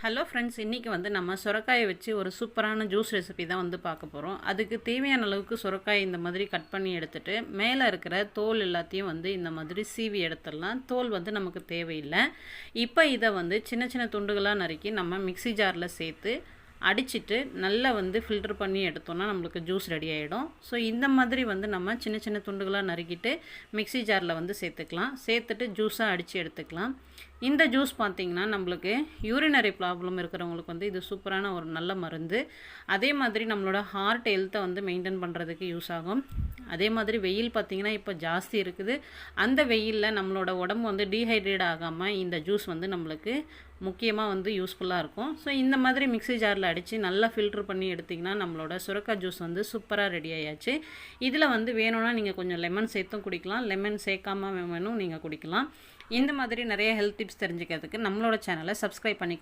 Hello friends, இன்றைக்கி நம்ம சுரக்காயை வச்சு ஒரு சூப்பரான ஜூஸ் ரெசிபி தான் பார்க்க போகிறோம். அதுக்கு தேவையான அளவுக்கு சுரக்காய் இந்த மாதிரி கட் பண்ணி எடுத்துகிட்டு மேலே இருக்கிற தோல் எல்லாத்தையும் இந்த மாதிரி சீவி எடுத்துடலாம். தோல் நமக்கு தேவையில்லை. இப்போ இதை சின்ன சின்ன துண்டுகளாக நறுக்கி நம்ம மிக்ஸி ஜாரில் சேர்த்து அடிச்சிட்டு நல்லா ஃபில்டர் பண்ணி எடுத்தோன்னா நம்மளுக்கு ஜூஸ் ரெடி ஆகிடும். ஸோ இந்த மாதிரி நம்ம சின்ன சின்ன துண்டுகளாக நறுக்கிட்டு மிக்ஸி ஜாரில் சேர்த்துக்கலாம். சேர்த்துட்டு ஜூஸாக அடித்து எடுத்துக்கலாம். இந்த ஜூஸ் பார்த்திங்கன்னா நம்மளுக்கு யூரினரி ப்ராப்ளம் இருக்கிறவங்களுக்கு இது சூப்பரான ஒரு நல்ல மருந்து. அதே மாதிரி நம்மளோட ஹார்ட் ஹெல்த்தை மெயின்டைன் பண்ணுறதுக்கு யூஸ் ஆகும். அதே மாதிரி வெயில் பார்த்திங்கன்னா இப்போ ஜாஸ்தி இருக்குது. அந்த வெயிலில் நம்மளோட உடம்பு டீஹைட்ரேட் ஆகாமல் இந்த ஜூஸ் நம்மளுக்கு முக்கியமாக யூஸ்ஃபுல்லாக இருக்கும். ஸோ இந்த மாதிரி மிக்ஸி ஜாரில் அடித்து நல்லா ஃபில்டர் பண்ணி எடுத்திங்கன்னா நம்மளோட சுரக்காய் ஜூஸ் சூப்பராக ரெடி ஆயாச்சு. இதில் வேணும்னா நீங்கள் கொஞ்சம் லெமன் சேர்த்தும் குடிக்கலாம், லெமன் சேர்க்காம வேணும் நீங்கள் குடிக்கலாம். இந்த மாதிரி நிறைய ஹெல்த் டிப்ஸ் தெரிஞ்சுக்கிறதுக்கு நம்மளோட சேனலை சப்ஸ்கிரைப் பண்ணிக்கோ.